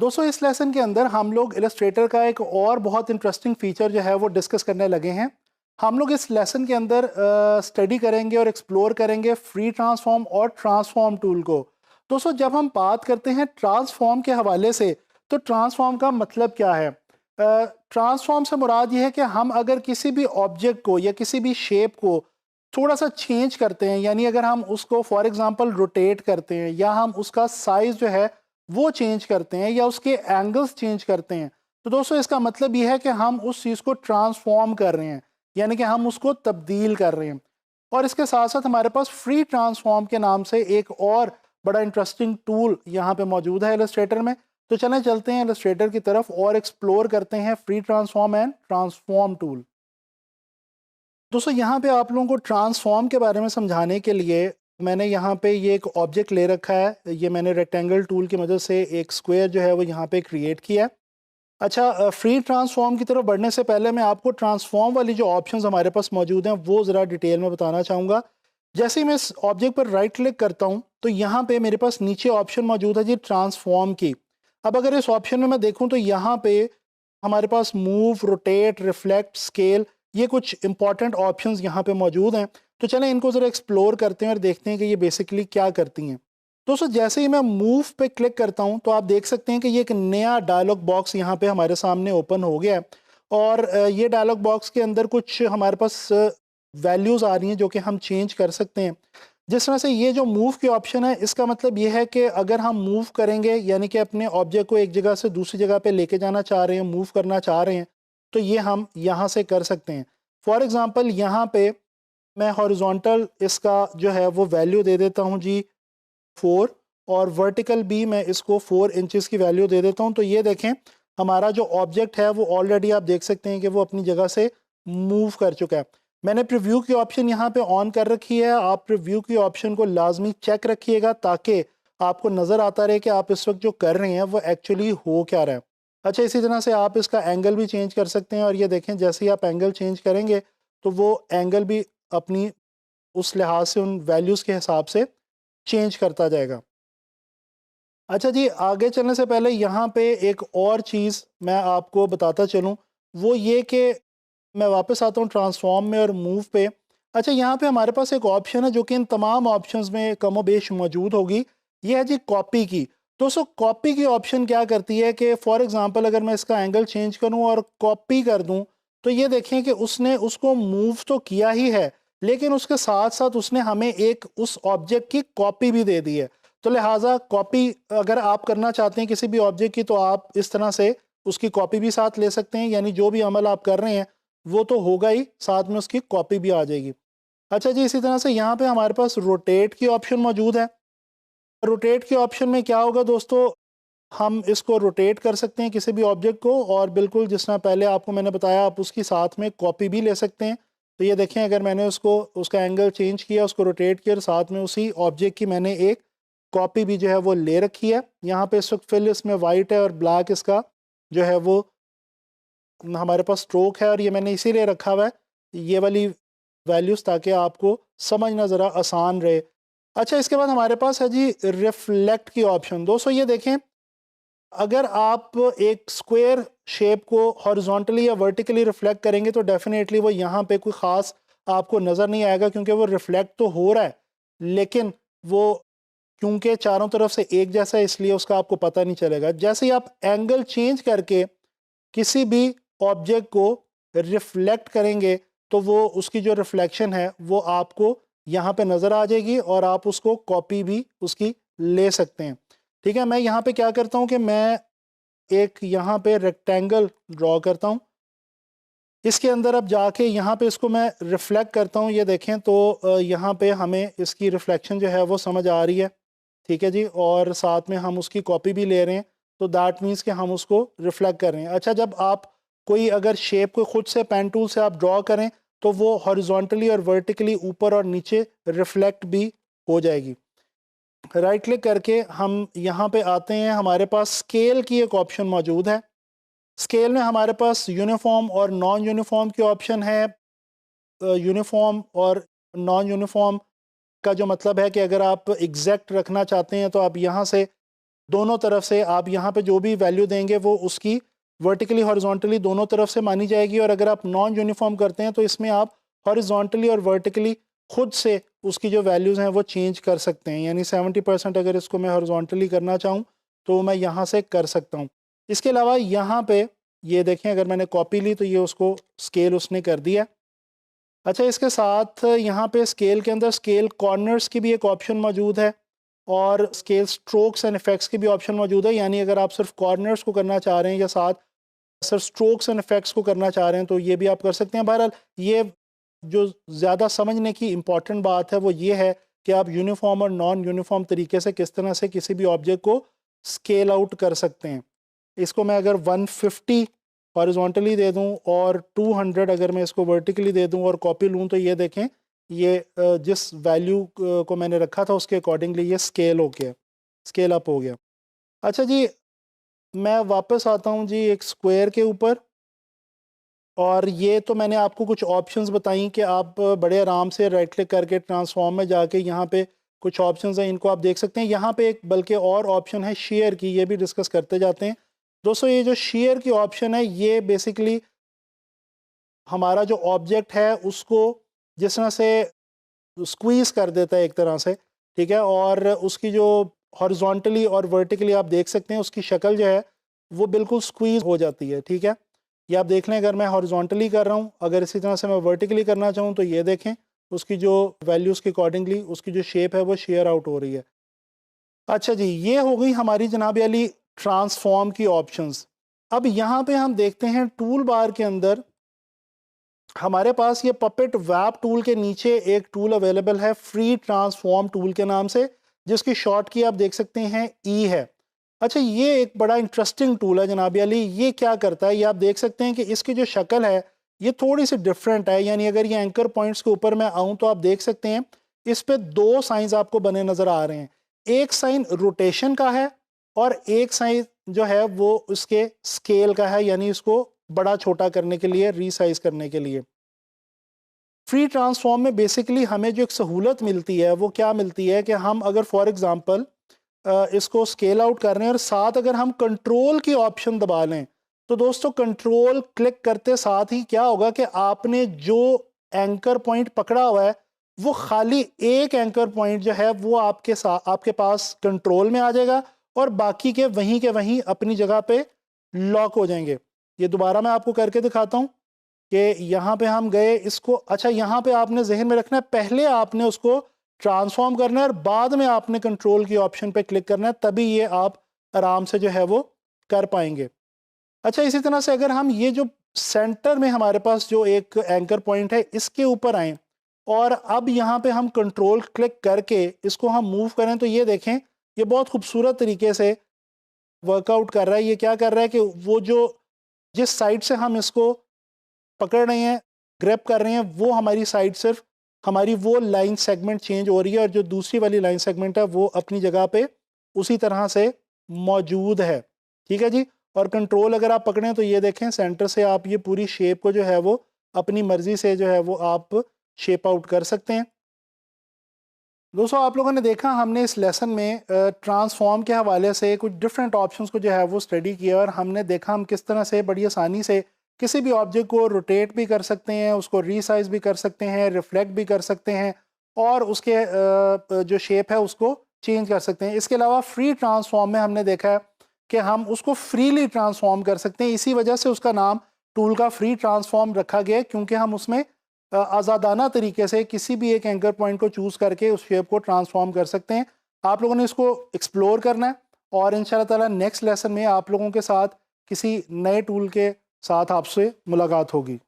दोस्तों इस लेसन के अंदर हम लोग इलस्ट्रेटर का एक और बहुत इंटरेस्टिंग फीचर जो है वो डिस्कस करने लगे हैं। हम लोग इस लेसन के अंदर स्टडी करेंगे और एक्सप्लोर करेंगे फ्री ट्रांसफॉर्म और ट्रांसफॉर्म टूल को। दोस्तों जब हम बात करते हैं ट्रांसफॉर्म के हवाले से, तो ट्रांसफॉर्म का मतलब क्या है? ट्रांसफॉर्म से मुराद ये है कि हम अगर किसी भी ऑब्जेक्ट को या किसी भी शेप को थोड़ा सा चेंज करते हैं, यानी अगर हम उसको फॉर एग्जांपल रोटेट करते हैं या हम उसका साइज जो है वो चेंज करते हैं या उसके एंगल्स चेंज करते हैं, तो दोस्तों इसका मतलब ये है कि हम उस चीज़ को ट्रांसफॉर्म कर रहे हैं, यानी कि हम उसको तब्दील कर रहे हैं। और इसके साथ साथ हमारे पास फ्री ट्रांसफॉर्म के नाम से एक और बड़ा इंटरेस्टिंग टूल यहाँ पे मौजूद है इलस्ट्रेटर में। तो चलें चलते हैं इलस्ट्रेटर की तरफ और एक्सप्लोर करते हैं free transform and transform tool. दोस्तों यहाँ पे आप लोगों को ट्रांसफॉर्म के बारे में समझाने के लिए मैंने यहाँ पे ये एक ऑब्जेक्ट ले रखा है। ये मैंने रेक्टेंगल टूल की मदद से एक स्क्वायर जो है वो यहाँ पे क्रिएट किया है। अच्छा, फ्री ट्रांसफॉर्म की तरफ बढ़ने से पहले मैं आपको ट्रांसफॉर्म वाली जो ऑप्शंस हमारे पास मौजूद हैं वो ज़रा डिटेल में बताना चाहूँगा। जैसे ही मैं इस ऑब्जेक्ट पर राइट क्लिक करता हूँ तो यहाँ पे मेरे पास नीचे ऑप्शन मौजूद है जी ट्रांसफॉर्म की। अब अगर इस ऑप्शन में मैं देखूँ तो यहाँ पे हमारे पास मूव, रोटेट, रिफ्लेक्ट, स्केल, ये कुछ इंपॉर्टेंट ऑप्शंस यहाँ पे मौजूद हैं। तो चलें इनको ज़रा एक्सप्लोर करते हैं और देखते हैं कि ये बेसिकली क्या करती हैं। दोस्तों जैसे ही मैं मूव पे क्लिक करता हूँ तो आप देख सकते हैं कि ये एक नया डायलॉग बॉक्स यहाँ पे हमारे सामने ओपन हो गया है। और ये डायलॉग बॉक्स के अंदर कुछ हमारे पास वैल्यूज़ आ रही हैं जो कि हम चेंज कर सकते हैं। जिस तरह से ये जो मूव की ऑप्शन है, इसका मतलब ये है कि अगर हम मूव करेंगे, यानी कि अपने ऑब्जेक्ट को एक जगह से दूसरी जगह पे लेके जाना चाह रहे हैं, मूव करना चाह रहे हैं, तो ये हम यहाँ से कर सकते हैं। फॉर एग्ज़ाम्पल यहाँ पे मैं हॉरिजॉन्टल इसका जो है वो वैल्यू दे देता हूँ जी 4, और वर्टिकल भी मैं इसको 4 इंचेस की वैल्यू दे देता हूँ। तो ये देखें हमारा जो ऑब्जेक्ट है वो ऑलरेडी आप देख सकते हैं कि वो अपनी जगह से मूव कर चुका है। मैंने प्रीव्यू की ऑप्शन यहाँ पे ऑन कर रखी है। आप प्रीव्यू की ऑप्शन को लाजमी चेक रखिएगा ताकि आपको नज़र आता रहे कि आप इस वक्त जो कर रहे हैं वो एक्चुअली हो क्या रहा है। अच्छा, इसी तरह से आप इसका एंगल भी चेंज कर सकते हैं, और ये देखें जैसे ही आप एंगल चेंज करेंगे तो वो एंगल भी अपनी उस लिहाज से उन वैल्यूज़ के हिसाब से चेंज करता जाएगा। अच्छा जी, आगे चलने से पहले यहाँ पे एक और चीज़ मैं आपको बताता चलूँ, वो ये कि मैं वापस आता हूँ ट्रांसफॉर्म में और मूव पे। अच्छा, यहाँ पे हमारे पास एक ऑप्शन है जो कि इन तमाम ऑप्शंस में कमोबेश मौजूद होगी। ये है जी कॉपी की। दोस्तों कॉपी की ऑप्शन क्या करती है कि फॉर एग्ज़ाम्पल अगर मैं इसका एंगल चेंज करूँ और कॉपी कर दूँ, तो ये देखें कि उसने उसको मूव तो किया ही है, लेकिन उसके साथ साथ उसने हमें एक उस ऑब्जेक्ट की कॉपी भी दे दी है। तो लिहाजा कॉपी अगर आप करना चाहते हैं किसी भी ऑब्जेक्ट की, तो आप इस तरह से उसकी कॉपी भी साथ ले सकते हैं, यानी जो भी अमल आप कर रहे हैं वो तो होगा ही, साथ में उसकी कॉपी भी आ जाएगी। अच्छा जी, इसी तरह से यहाँ पे हमारे पास रोटेट की ऑप्शन मौजूद है। रोटेट के ऑप्शन में क्या होगा दोस्तों, हम इसको रोटेट कर सकते हैं किसी भी ऑब्जेक्ट को, और बिल्कुल जिस तरह पहले आपको मैंने बताया आप उसकी साथ में कॉपी भी ले सकते हैं। तो ये देखें अगर मैंने उसको उसका एंगल चेंज किया, उसको रोटेट किया और साथ में उसी ऑब्जेक्ट की मैंने एक कॉपी भी जो है वो ले रखी है। यहाँ पे इस वक्त फिल इसमें वाइट है और ब्लैक इसका जो है वो हमारे पास स्ट्रोक है, और ये मैंने इसीलिए रखा हुआ है ये वाली वैल्यूज़ ताकि आपको समझना ज़रा आसान रहे। अच्छा, इसके बाद हमारे पास है जी रिफ्लेक्ट की ऑप्शन। दोस्तों ये देखें, अगर आप एक स्क्वायर शेप को हॉरिजॉन्टली या वर्टिकली रिफ्लेक्ट करेंगे तो डेफिनेटली वो यहाँ पे कोई ख़ास आपको नज़र नहीं आएगा, क्योंकि वो रिफ्लेक्ट तो हो रहा है लेकिन वो क्योंकि चारों तरफ से एक जैसा है इसलिए उसका आपको पता नहीं चलेगा। जैसे ही आप एंगल चेंज करके किसी भी ऑब्जेक्ट को रिफ्लेक्ट करेंगे तो वो उसकी जो रिफ्लेक्शन है वो आपको यहाँ पे नज़र आ जाएगी और आप उसको कॉपी भी उसकी ले सकते हैं। ठीक है, मैं यहाँ पे क्या करता हूँ कि मैं एक यहाँ पे रेक्टेंगल ड्रॉ करता हूँ। इसके अंदर अब जाके यहाँ पे इसको मैं रिफ्लेक्ट करता हूँ। ये देखें तो यहाँ पे हमें इसकी रिफ्लेक्शन जो है वो समझ आ रही है। ठीक है जी, और साथ में हम उसकी कॉपी भी ले रहे हैं, तो दैट मीन्स कि हम उसको रिफ्लेक्ट कर रहे हैं। अच्छा, जब आप कोई अगर शेप को खुद से पेन टूल से आप ड्रॉ करें तो वो हॉरिजॉन्टली और वर्टिकली ऊपर और नीचे रिफ्लेक्ट भी हो जाएगी। राइट क्लिक करके हम यहाँ पे आते हैं, हमारे पास स्केल की एक ऑप्शन मौजूद है। स्केल में हमारे पास यूनिफॉर्म और नॉन यूनिफॉर्म की ऑप्शन है। यूनिफॉर्म और नॉन यूनिफॉर्म का जो मतलब है कि अगर आप एग्जैक्ट रखना चाहते हैं तो आप यहाँ से दोनों तरफ से आप यहाँ पे जो भी वैल्यू देंगे वो उसकी वर्टिकली हॉरिजॉन्टली दोनों तरफ से मानी जाएगी। और अगर आप नॉन यूनिफॉर्म करते हैं तो इसमें आप हॉरिजॉन्टली और वर्टिकली खुद से उसकी जो वैल्यूज़ हैं वो चेंज कर सकते हैं। यानी 70% अगर इसको मैं हॉरिजॉन्टली करना चाहूँ तो मैं यहाँ से कर सकता हूँ। इसके अलावा यहाँ पे ये देखें, अगर मैंने कॉपी ली तो ये उसको स्केल उसने कर दिया। अच्छा, इसके साथ यहाँ पे स्केल के अंदर स्केल कॉर्नर्स की भी एक ऑप्शन मौजूद है और स्केल स्ट्रोक्स एंड इफेक्ट्स की भी ऑप्शन मौजूद है। यानी अगर आप सिर्फ कॉर्नर्स को करना चाह रहे हैं या साथ सिर्फ स्ट्रोक्स एंड इफेक्ट्स को करना चाह रहे हैं तो ये भी आप कर सकते हैं। बहरहाल ये जो ज़्यादा समझने की इम्पॉर्टेंट बात है वो ये है कि आप यूनिफॉर्म और नॉन यूनिफॉर्म तरीके से किस तरह से किसी भी ऑब्जेक्ट को स्केल आउट कर सकते हैं। इसको मैं अगर 150 हॉरिजॉन्टली दे दूं और 200 अगर मैं इसको वर्टिकली दे दूं और कॉपी लूं तो ये देखें, ये जिस वैल्यू को मैंने रखा था उसके अकॉर्डिंगली ये स्केल हो गया, स्केल अप हो गया। अच्छा जी, मैं वापस आता हूं जी एक स्क्वायर के ऊपर। और ये तो मैंने आपको कुछ ऑप्शंस बताई कि आप बड़े आराम से राइट क्लिक करके ट्रांसफॉर्म में जाके यहाँ पे कुछ ऑप्शंस हैं, इनको आप देख सकते हैं। यहाँ पे एक बल्कि और ऑप्शन है शेयर की, ये भी डिस्कस करते जाते हैं। दोस्तों, ये जो शेयर की ऑप्शन है ये बेसिकली हमारा जो ऑब्जेक्ट है उसको जिस तरह से स्क्वीज़ कर देता है एक तरह से, ठीक है। और उसकी जो हॉरिजॉन्टली और वर्टिकली आप देख सकते हैं उसकी शक्ल जो है वो बिल्कुल स्क्वीज़ हो जाती है, ठीक है। ये आप देख लें, अगर मैं हॉरिजॉन्टली कर रहा हूँ, अगर इसी तरह से मैं वर्टिकली करना चाहूँ तो ये देखें उसकी जो वैल्यूज़ के अकॉर्डिंगली उसकी जो शेप है वो शेयर आउट हो रही है। अच्छा जी, ये हो गई हमारी जनाब वाली ट्रांसफॉर्म की ऑप्शंस। अब यहाँ पे हम देखते हैं टूल बार के अंदर हमारे पास ये पपेट वैप टूल के नीचे एक टूल अवेलेबल है फ्री ट्रांसफॉर्म टूल के नाम से, जिसकी शॉर्ट की आप देख सकते हैं ई है। अच्छा, ये एक बड़ा इंटरेस्टिंग टूल है जनाब अली। ये क्या करता है, ये आप देख सकते हैं कि इसकी जो शक्ल है ये थोड़ी सी डिफरेंट है। यानी अगर ये एंकर पॉइंट्स के ऊपर मैं आऊँ तो आप देख सकते हैं इस पे दो साइंस आपको बने नज़र आ रहे हैं। एक साइन रोटेशन का है और एक साइन जो है वो उसके स्केल का है, यानी इसको बड़ा छोटा करने के लिए, रीसाइज करने के लिए। फ्री ट्रांसफॉर्म में बेसिकली हमें जो एक सहूलत मिलती है वो क्या मिलती है कि हम अगर फॉर एग्जांपल इसको स्केल आउट कर रहे हैं और साथ अगर हम कंट्रोल की ऑप्शन दबा लें तो दोस्तों कंट्रोल क्लिक करते साथ ही क्या होगा कि आपने जो एंकर पॉइंट पकड़ा हुआ है वो खाली एक एंकर पॉइंट जो है वो आपके साथ आपके पास कंट्रोल में आ जाएगा और बाकी के वहीं अपनी जगह पे लॉक हो जाएंगे। ये दोबारा मैं आपको करके दिखाता हूँ कि यहाँ पे हम गए इसको। अच्छा, यहाँ पे आपने जहन में रखना है पहले आपने उसको ट्रांसफॉर्म करना है और बाद में आपने कंट्रोल की ऑप्शन पे क्लिक करना है, तभी ये आप आराम से जो है वो कर पाएंगे। अच्छा, इसी तरह से अगर हम ये जो सेंटर में हमारे पास जो एक एंकर पॉइंट है इसके ऊपर आए और अब यहाँ पे हम कंट्रोल क्लिक करके इसको हम मूव करें तो ये देखें ये बहुत खूबसूरत तरीके से वर्कआउट कर रहा है। ये क्या कर रहा है कि वो जो जिस साइड से हम इसको पकड़ रहे हैं, ग्रैब कर रहे हैं, वो हमारी साइड सिर्फ हमारी वो लाइन सेगमेंट चेंज हो रही है और जो दूसरी वाली लाइन सेगमेंट है वो अपनी जगह पे उसी तरह से मौजूद है, ठीक है जी। और कंट्रोल अगर आप पकड़ें तो ये देखें सेंटर से आप ये पूरी शेप को जो है वो अपनी मर्जी से जो है वो आप शेप आउट कर सकते हैं। दोस्तों, आप लोगों ने देखा हमने इस लेसन में ट्रांसफॉर्म के हवाले से कुछ डिफरेंट ऑप्शंस को जो है वो स्टडी किया और हमने देखा हम किस तरह से बड़ी आसानी से किसी भी ऑब्जेक्ट को रोटेट भी कर सकते हैं, उसको रीसाइज भी कर सकते हैं, रिफ्लेक्ट भी कर सकते हैं और उसके जो शेप है उसको चेंज कर सकते हैं। इसके अलावा फ्री ट्रांसफॉर्म में हमने देखा है कि हम उसको फ्रीली ट्रांसफॉर्म कर सकते हैं। इसी वजह से उसका नाम टूल का फ्री ट्रांसफॉर्म रखा गया, क्योंकि हम उसमें आज़ादाना तरीके से किसी भी एक एंकर पॉइंट को चूज़ करके उस शेप को ट्रांसफॉर्म कर सकते हैं। आप लोगों ने इसको एक्सप्लोर करना है और इंशाल्लाह ताला नेक्स्ट लेसन में आप लोगों के साथ किसी नए टूल के साथ आपसे मुलाकात होगी।